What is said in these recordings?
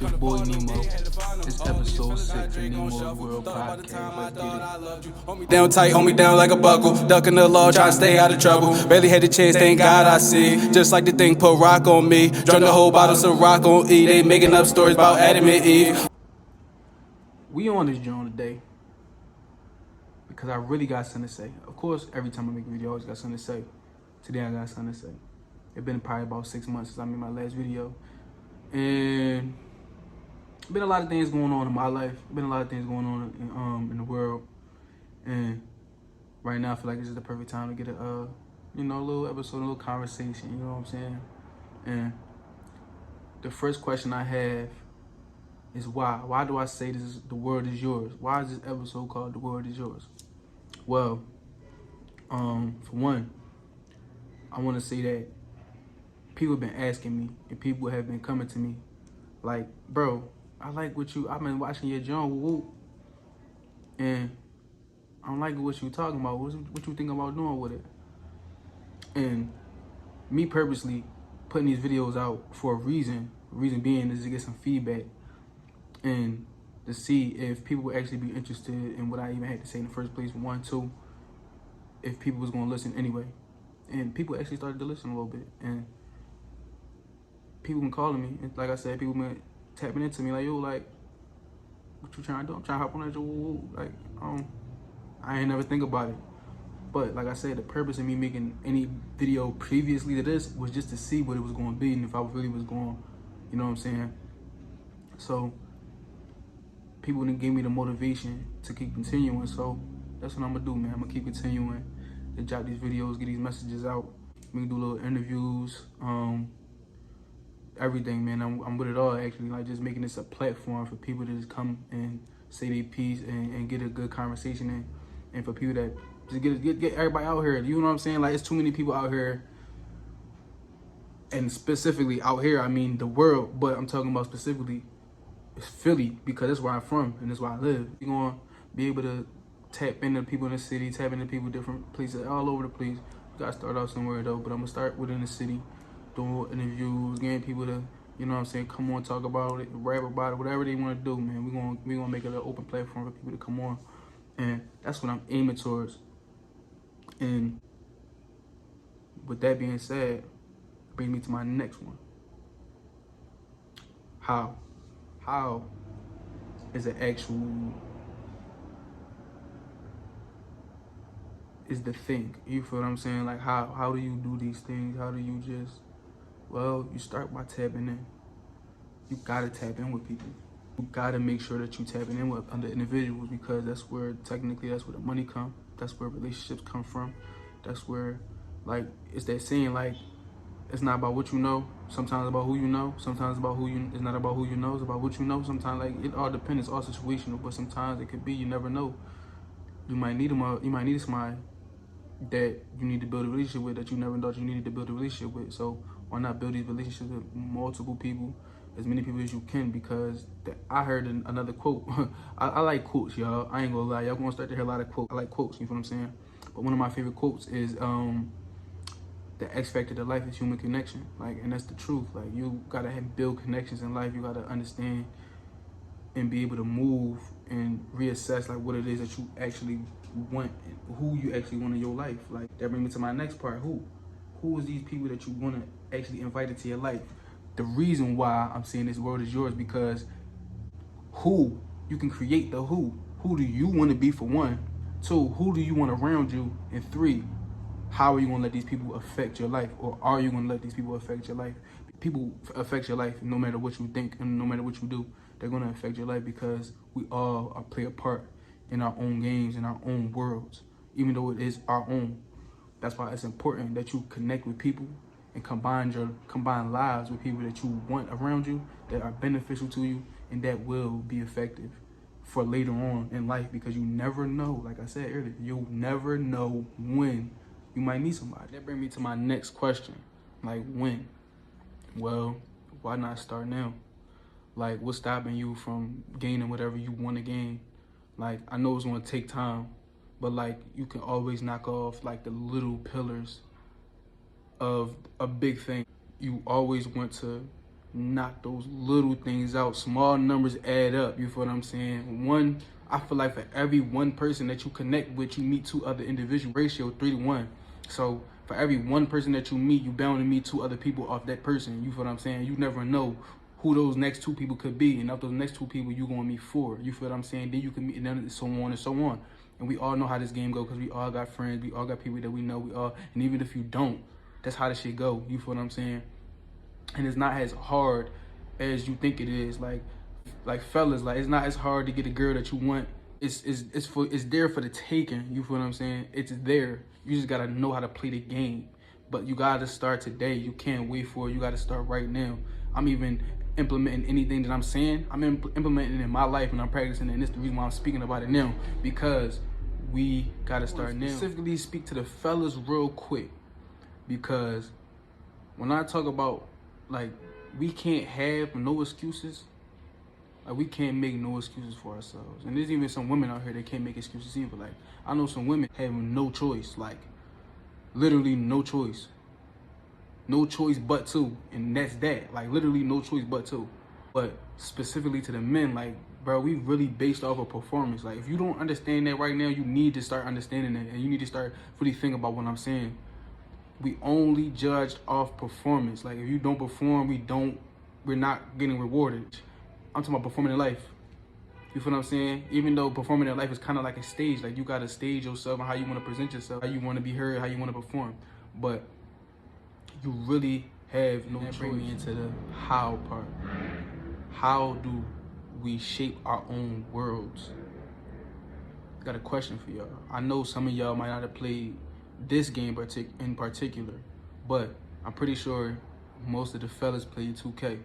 It's your boy Nemo. It's episode 6 of Neemos World Podcast. Let's get it. Down tight, hold me down like a buckle. Ducking the law, trying to stay out of trouble. Barely had the chance, thank God I see. Just like the thing put rock on me. Drunk the whole bottle, so rock on E. They making up stories about Adam and Eve. We on this joint today because I really got something to say. Of course, every time I make a video, I always got something to say. Today, I got something to say. It's been probably about 6 months since I made my last video. And been a lot of things going on in my life. Been a lot of things going on in the world. And right now, I feel like this is the perfect time to get a little episode, a little conversation. You know what I'm saying? And the first question I have is why? Why do I say this? The world is yours. Why is this episode called "The World Is Yours"? Well, for one, I want to say that people have been asking me, and people have been coming to me, like, bro, I've been watching your John Woo, and I don't like what you talking about. What you think about doing with it? And me purposely putting these videos out for a reason. The reason being is to get some feedback and to see if people would actually be interested in what I even had to say in the first place. One, two, if people was going to listen anyway. And people actually started to listen a little bit. And people been calling me. And like I said, people been tapping into me like, yo, like, what you trying to do? I'm trying to hop on that woo. Like, I ain't never think about it. But like I said, the purpose of me making any video previously to this was just to see what it was going to be and if I really was going, you know what I'm saying? So people didn't give me the motivation to keep continuing. So that's what I'm going to do, man. I'm going to keep continuing to drop these videos, get these messages out. We can do little interviews, everything, man. I'm with it all, actually. Like, just making this a platform for people to just come and say their piece and get a good conversation in. And for people that just get everybody out here. You know what I'm saying? Like, it's too many people out here. And specifically out here, I mean the world. But I'm talking about specifically it's Philly, because that's where I'm from and that's where I live. You're going to be able to tap into people in the city, tap into people different places, all over the place. You got to start out somewhere, though. But I'm going to start within the city, doing interviews, getting people to, you know what I'm saying, come on, talk about it, rap about it, whatever they want to do, man. We're gonna make it an open platform for people to come on. And that's what I'm aiming towards. And with that being said, brings me to my next one. How is the thing? You feel what I'm saying? Like, how do you do these things? How do you just, well, you start by tapping in. You gotta tap in with people. You gotta make sure that you tapping in with other individuals, because that's where the money come. That's where relationships come from. That's where, like, it's that saying, like, it's not about what you know. Sometimes about who you know. Sometimes about it's not about who you know. It's about what you know. Sometimes, like, it all depends. It's all situational. But sometimes it could be, you never know. You might need somebody that you need to build a relationship with that you never thought you needed to build a relationship with. So why not build these relationships with multiple people, as many people as you can? Because I heard another quote. I like quotes, y'all. I ain't gonna lie. Y'all gonna start to hear a lot of quotes. I like quotes, you know what I'm saying? But one of my favorite quotes is, the X factor to life is human connection. Like, and that's the truth. Like, you gotta build connections in life. You gotta understand and be able to move and reassess, like, what it is that you actually want, who you actually want in your life. Like, that brings me to my next part. Who is these people that you want to actually invite into your life? The reason why I'm saying this world is yours, because you can create the who do you want to be, for one. Two, who do you want around you? And three, how are you gonna let these people affect your life? Or are you gonna let these people affect your life? People affect your life no matter what you think and no matter what you do. They're gonna affect your life, because we all play a part in our own games, in our own worlds, even though it is our own. That's why it's important that you connect with people and combine lives with people that you want around you, that are beneficial to you, and that will be effective for later on in life, because you never know. Like I said earlier, you'll never know when you might need somebody. That brings me to my next question. Like, when? Well, why not start now? Like, what's stopping you from gaining whatever you want to gain? Like, I know it's going to take time, but, like, you can always knock off, like, the little pillars of a big thing. You always want to knock those little things out. Small numbers add up, you feel what I'm saying? I feel like for every one person that you connect with, you meet 2 other individuals. Ratio 3-to-1. So for every one person that you meet, you bound to meet 2 other people off that person. You feel what I'm saying? You never know who those next 2 people could be, and of those next 2 people, you gonna meet 4. You feel what I'm saying? Then you can meet, and then so on and so on. And we all know how this game go, because we all got friends, we all got people that we know, and even if you don't, that's how the shit go. You feel what I'm saying? And it's not as hard as you think it is. Like fellas, like it's not as hard to get a girl that you want. It's there for the taking. You feel what I'm saying? It's there. You just gotta know how to play the game. But you gotta start today. You can't wait for it. You gotta start right now. I'm even implementing anything that I'm saying. I'm implementing it in my life, and I'm practicing it. And it's the reason why I'm speaking about it now, because we gotta start now. Specifically speak to the fellas real quick, because when I talk about, like, we can't have no excuses. Like, we can't make no excuses for ourselves. And there's even some women out here that can't make excuses either. Like, I know some women have no choice. Like, literally no choice. No choice but to. And that's that. Like, literally no choice but to. But specifically to the men, like, bro, we really based off of performance. Like, if you don't understand that right now, you need to start understanding that. And you need to start really thinking about what I'm saying. We only judged off performance. Like, if you don't perform, we're not getting rewarded. I'm talking about performing in life. You feel what I'm saying? Even though performing in life is kind of like a stage. Like, you got to stage yourself and how you want to present yourself, how you want to be heard, how you want to perform. But you really have no choice. Bring me into the how part. How do we shape our own worlds? I got a question for y'all. I know some of y'all might not have played this game in particular, but I'm pretty sure most of the fellas play 2K.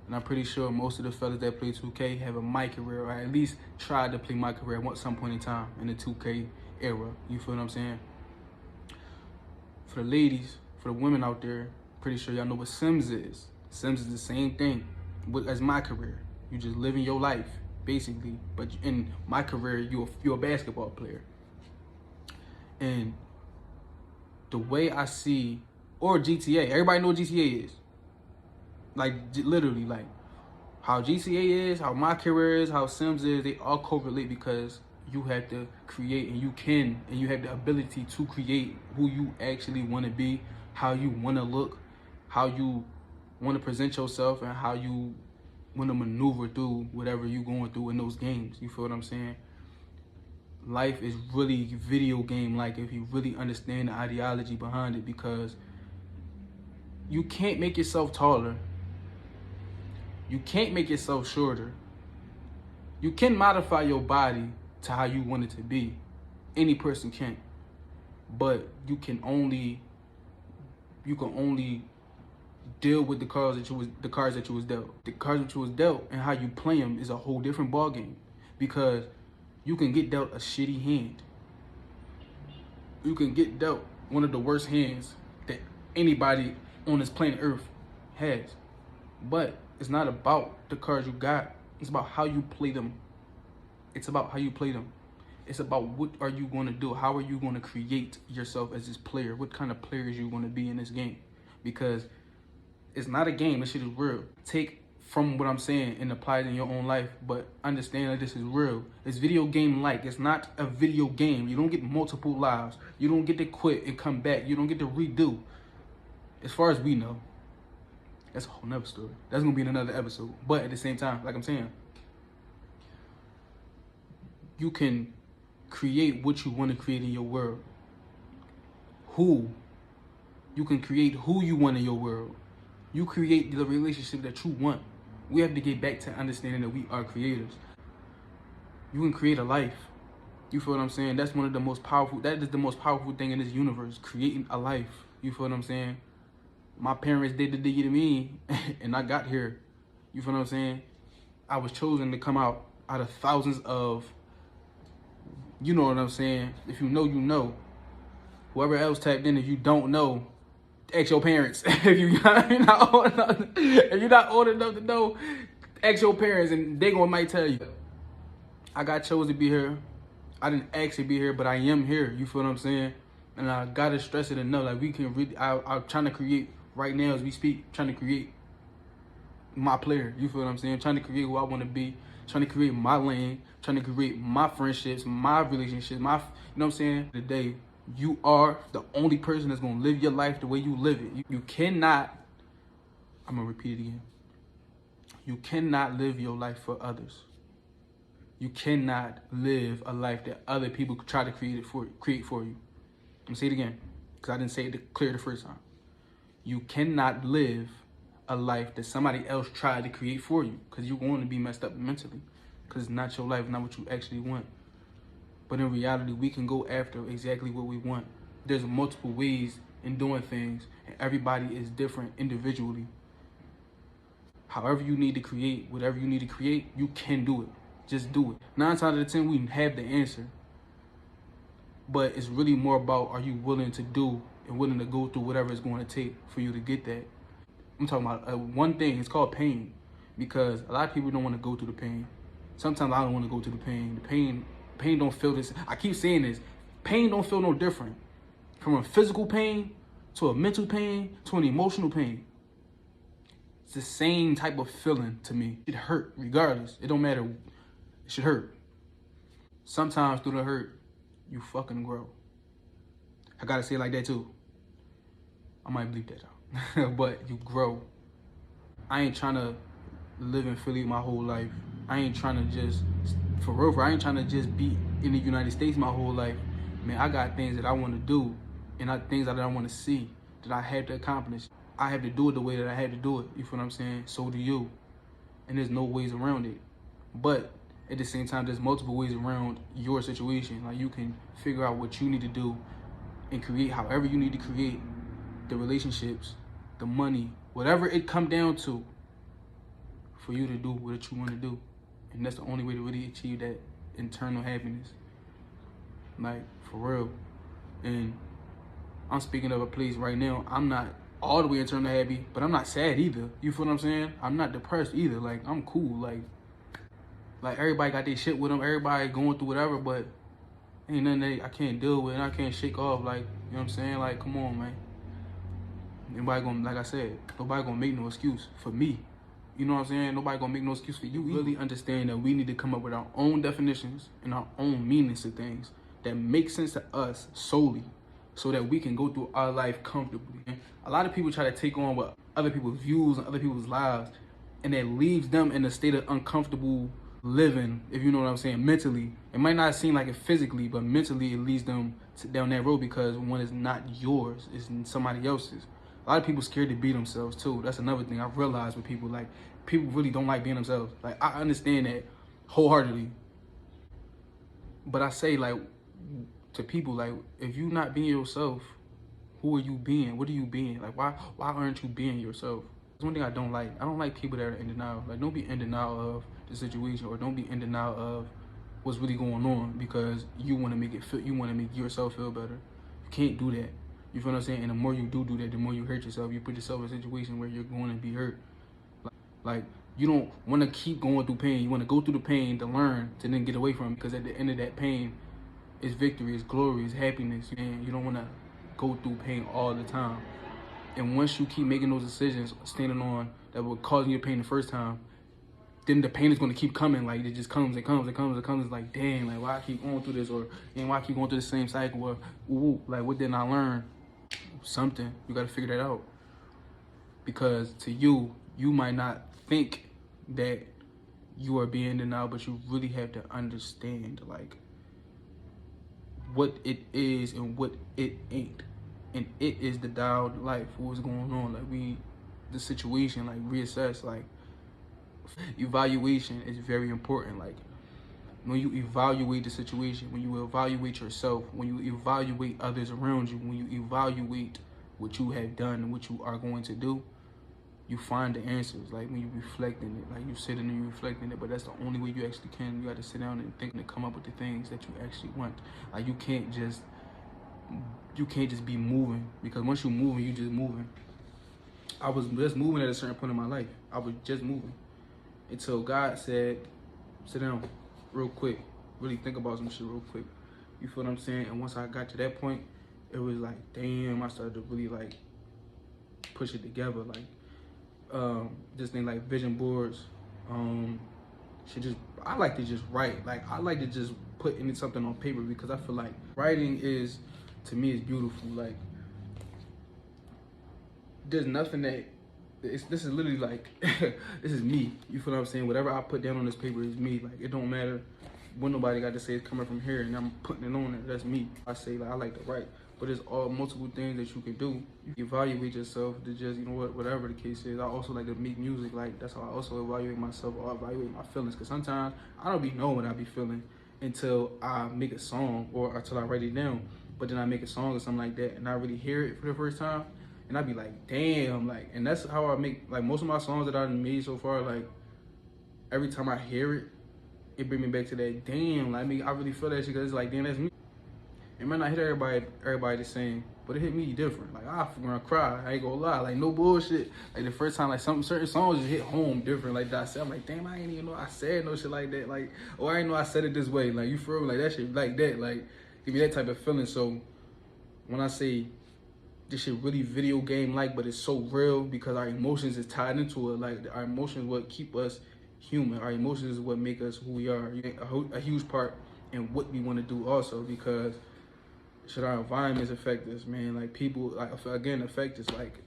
And I'm pretty sure most of the fellas that play 2K have a my career, or at least tried to play my career at some point in time in the 2K era. You feel what I'm saying? For the ladies, for the women out there, pretty sure y'all know what Sims is. Sims is the same thing as my career. You just living your life, basically. But in my career, you're a basketball player. And the way I see, or GTA, everybody know what GTA is. Like, literally, like, how GTA is, how my career is, how Sims is, they all correlate, because you have to create, and you have the ability to create who you actually want to be, how you want to look, how you want to present yourself, and how you want to maneuver through whatever you're going through in those games. You feel what I'm saying? Life is really video game-like if you really understand the ideology behind it, because you can't make yourself taller. You can't make yourself shorter. You can modify your body to how you want it to be. Any person can. But you can only deal with the cards that you was dealt. The cards that you was dealt and how you play them is a whole different ball game, because you can get dealt a shitty hand. You can get dealt one of the worst hands that anybody on this planet Earth has. But it's not about the cards you got. It's about how you play them. It's about how you play them. It's about what are you going to do? How are you going to create yourself as this player? What kind of player is you going to be in this game? Because it's not a game. This shit is real. Take from what I'm saying and apply it in your own life, but understand that this is real. It's video game-like. It's not a video game. You don't get multiple lives. You don't get to quit and come back. You don't get to redo. As far as we know. That's a whole nother story. That's going to be in another episode. But at the same time, like I'm saying, you can create what you want to create in your world. You can create who you want in your world. You create the relationship that you want. We have to get back to understanding that we are creators. You can create a life. You feel what I'm saying? That is the most powerful thing in this universe, creating a life. You feel what I'm saying? My parents did the diggy to me, and I got here. You feel what I'm saying? I was chosen to come out of thousands of, you know what I'm saying? If you know, you know. Whoever else tapped in, if you don't know, ask your parents. If you're not old enough to know, ask your parents, and they might tell you. I got chosen to be here. I didn't actually be here, but I am here. You feel what I'm saying? And I gotta stress it enough. Like, we can really, I'm trying to create right now as we speak, trying to create my player. You feel what I'm saying? Trying to create who I want to be. Trying to create my lane. Trying to create my friendships, my relationships, my, you know what I'm saying? Today, you are the only person that's going to live your life the way you live it. You cannot, I'm going to repeat it again. You cannot live your life for others. You cannot live a life that other people try to create for you. I'm gonna say it again, because I didn't say it clear the first time. You cannot live a life that somebody else tried to create for you, because you're going to be messed up mentally, because it's not your life, not what you actually want. But in reality, we can go after exactly what we want. There's multiple ways in doing things, and everybody is different individually. However you need to create, whatever you need to create, you can do it. Just do it. 9 times out of 10, we have the answer. But it's really more about, are you willing to do and willing to go through whatever it's going to take for you to get that. I'm talking about one thing, it's called pain. Because a lot of people don't want to go through the pain. Sometimes I don't want to go through the pain. The pain don't feel this. I keep saying this. Pain don't feel no different. From a physical pain to a mental pain to an emotional pain. It's the same type of feeling to me. It hurt regardless. It don't matter. It should hurt. Sometimes through the hurt, you fucking grow. I gotta say it like that too. I might bleep that out. But you grow. I ain't trying to live in Philly my whole life. I ain't trying to just, for real, I ain't trying to just be in the United States my whole life. Man, I got things that I want to do and things that I want to see, that I have to accomplish. I have to do it the way that I had to do it. You feel what I'm saying? So do you. And there's no ways around it. But at the same time, there's multiple ways around your situation. Like, you can figure out what you need to do and create however you need to create the relationships, the money, whatever it come down to, for you to do what you want to do. And that's the only way to really achieve that internal happiness. Like, for real. And I'm speaking of a place right now, I'm not all the way internally happy, but I'm not sad either. You feel what I'm saying? I'm not depressed either. Like, I'm cool. Like everybody got their shit with them. Everybody going through whatever, but ain't nothing that I can't deal with and I can't shake off. Like, you know what I'm saying? Like, come on, man. Nobody gonna, like I said, nobody gonna make no excuse for me. You know what I'm saying? Nobody gonna make no excuse for you. We really understand that we need to come up with our own definitions and our own meanings to things that make sense to us solely, so that we can go through our life comfortably. A lot of people try to take on what other people's views and other people's lives, and that leaves them in a state of uncomfortable living, if you know what I'm saying, mentally. It might not seem like it physically, but mentally it leads them down that road, because one is not yours, it's somebody else's. A lot of people scared to be themselves too. That's another thing I've realized with people. Like, people really don't like being themselves. Like, I understand that wholeheartedly. But I say, like, to people, like, if you not being yourself, who are you being? What are you being? Like, why aren't you being yourself? That's one thing I don't like. I don't like people that are in denial. Like, don't be in denial of the situation, or don't be in denial of what's really going on because you want to make it feel, you want to make yourself feel better. You can't do that. You feel what I'm saying? And the more you do that, the more you hurt yourself. You put yourself in a situation where you're going to be hurt. Like, you don't want to keep going through pain. You want to go through the pain to learn, to then get away from it. Because at the end of that pain is victory, is glory, is happiness. And you don't want to go through pain all the time. And once you keep making those decisions, standing on that were causing you pain the first time, then the pain is going to keep coming. Like, it just comes and comes and comes and comes. It's like, dang, like, why I keep going through this? Or, and why I keep going through the same cycle? Or, ooh, like, what didn't I learn? Something. You got to figure that out. Because to you, you might not think that you are being denied, but you really have to understand, like, what it is and what it ain't. And it is the dialed life, what's going on. Like, the situation, like, reassess, like, evaluation is very important. Like, when you evaluate the situation, when you evaluate yourself, when you evaluate others around you, when you evaluate what you have done and what you are going to do, you find the answers. Like, when you reflect in it, like, you sit in and you reflect in it. But that's the only way you actually can. You got to sit down and think and come up with the things that you actually want. Like, you can't just be moving, because once you're moving, you just moving. I was just moving at a certain point in my life. I was just moving until God said, sit down real quick, really think about some shit real quick. You feel what I'm saying? And once I got to that point, it was like, damn, I started to really, like, push it together. Like, this thing like vision boards. I like to just write. Like I like to just put in something on paper because I feel like writing is, to me, is beautiful. Like there's nothing that this is literally like this is me. You feel what I'm saying? Whatever I put down on this paper is me. Like it don't matter what nobody got to say. It's coming from here, and I'm putting it on there. That's me. I say like I like to write, but there's all multiple things that you can do. You can evaluate yourself to just, you know what, whatever the case is. I also like to make music. Like that's how I also evaluate myself or evaluate my feelings. Cause sometimes I don't be knowing what I be feeling until I make a song or until I write it down. But then I make a song or something like that, and I really hear it for the first time. And I'd be like, damn, like, and that's how I make, like, most of my songs that I've made so far, like, every time I hear it, it brings me back to that, damn, like, I mean, I really feel that shit, because it's like, damn, that's me. It might not hit everybody the same, but it hit me different. Like, I gonna cry, I ain't gonna lie, like, no bullshit. Like, the first time, like, certain songs just hit home different, like, that I said, I'm like, damn, I ain't even know I said no shit like that, like, or I ain't know I said it this way, like, you feel me, like, that shit like that, like, give me that type of feeling. So, when I say, this shit really video game like, but it's so real because our emotions is tied into it. Like our emotions what keep us human. Our emotions is what make us who we are. A huge part in what we want to do also, because should our environments affect us, man? Like people, like again, affect us. Like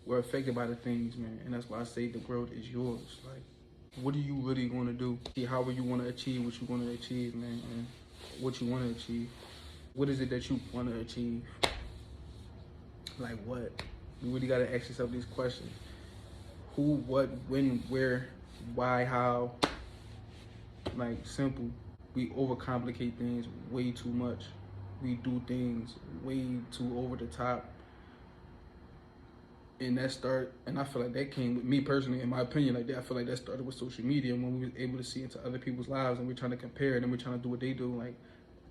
we're affected by the things, man, and that's why I say the world is yours. Like, what do you really want to do? See how you want to achieve what you want to achieve, man, and what you want to achieve. What is it that you want to achieve? Like what? You really got to ask yourself these questions. Who, what, when, where, why, how. Like simple. We overcomplicate things way too much. We do things way too over the top. And I feel like that came with me personally, in my opinion, like that. I feel like that started with social media when we were able to see into other people's lives and we're trying to compare it and we're trying to do what they do. Like,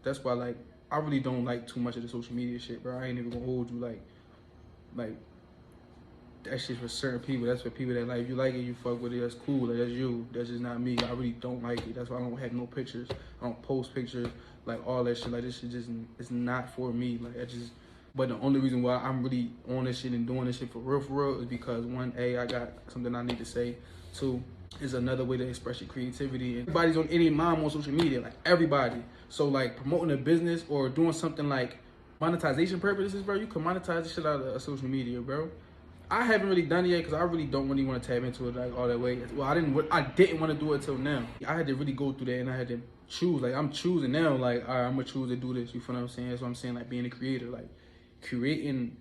that's why, like, I really don't like too much of the social media shit, bro. I ain't even gonna hold you. Like that shit's for certain people. That's for people that, like, if you like it, you fuck with it, that's cool. Like, that's you. That's just not me. I really don't like it. That's why I don't have no pictures. I don't post pictures, like, all that shit. Like, this shit just, it's not for me. Like, but the only reason why I'm really on this shit and doing this shit for real is because, one, I got something I need to say. Two, is another way to express your creativity. And everybody's on any mom on social media, like everybody. So like promoting a business or doing something like monetization purposes, bro, you can monetize the shit out of social media, bro. I haven't really done it yet because I really don't really want to tap into it like all that way. Well, I didn't want to do it till now. I had to really go through that and I had to choose. Like I'm choosing now, like, all right, I'm gonna choose to do this. You feel what I'm saying? That's what I'm saying, like being a creator, like creating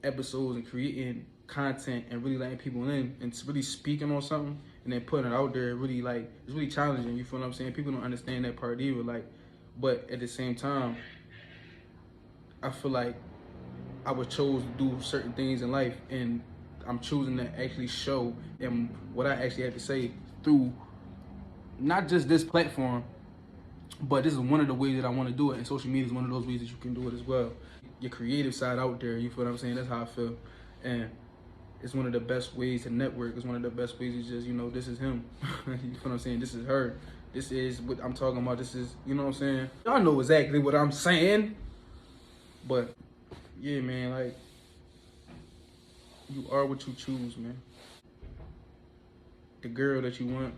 episodes and creating content and really letting people in and really speaking on something and then putting it out there, really, like, it's really challenging. You feel what I'm saying? People don't understand that part either. Like, but at the same time, I feel like I was chose to do certain things in life, and I'm choosing to actually show them what I actually have to say through not just this platform, but this is one of the ways that I want to do it. And social media is one of those ways that you can do it as well. Your creative side out there, you feel what I'm saying? That's how I feel. And it's one of the best ways to network. It's one of the best ways to just, you know, this is him. You feel what I'm saying? This is her. This is what I'm talking about. This is, you know what I'm saying? Y'all know exactly what I'm saying. But, yeah, man, like, you are what you choose, man. The girl that you want,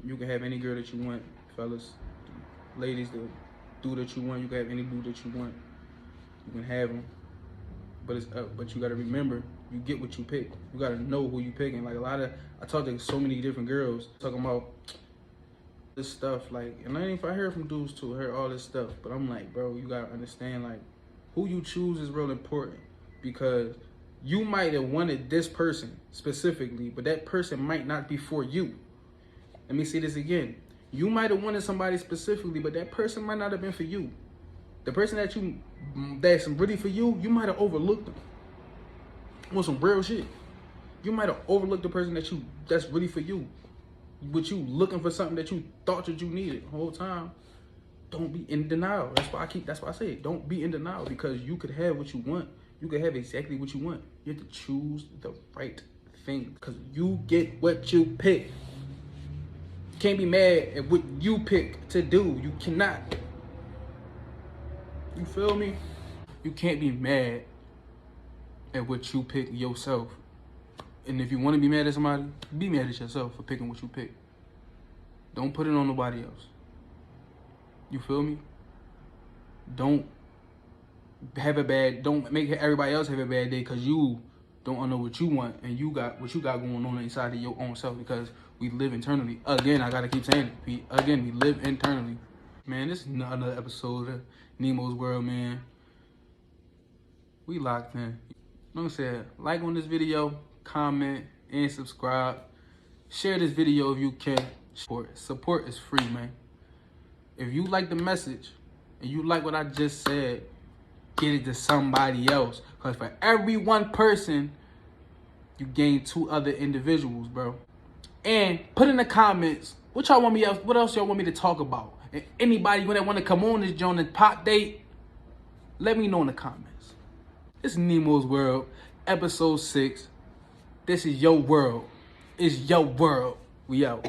you can have any girl that you want, fellas. Ladies, the dude that you want, you can have any dude that you want. You can have them. But it's up. But you gotta remember, you get what you pick. You gotta know who you picking. Like I talked to so many different girls talking about this stuff. Like, and I heard from dudes too. I heard all this stuff. But I'm like, bro, you gotta understand, like, who you choose is real important, because you might have wanted this person specifically, but that person might not be for you. Let me say this again. You might have wanted somebody specifically, but that person might not have been for you. The person that's really for you, you might have overlooked them. On some real shit. You might have overlooked the person that's really for you. But you looking for something that you thought that you needed the whole time. Don't be in denial. That's why I say it. Don't be in denial, because you could have what you want. You could have exactly what you want. You have to choose the right thing, because you get what you pick. You can't be mad at what you pick to do. You cannot. You feel me? You can't be mad at what you pick yourself. And if you want to be mad at somebody, be mad at yourself for picking what you picked. Don't put it on nobody else. You feel me? Don't make everybody else have a bad day because you don't know what you want and you got what you got going on inside of your own self, because we live internally. Again, I gotta keep saying it. We live internally. Man, this is another episode of Neemos World, man. We locked in. Like I said, like on this video, comment, and subscribe. Share this video if you can. Support is free, man. If you like the message and you like what I just said, get it to somebody else. Because for every one person, you gain 2 other individuals, bro. And put in the comments what else y'all want me to talk about. And anybody that want to come on this joint and pop date, let me know in the comments. This is Neemos World, episode 6. This is your world. It's your world. We out.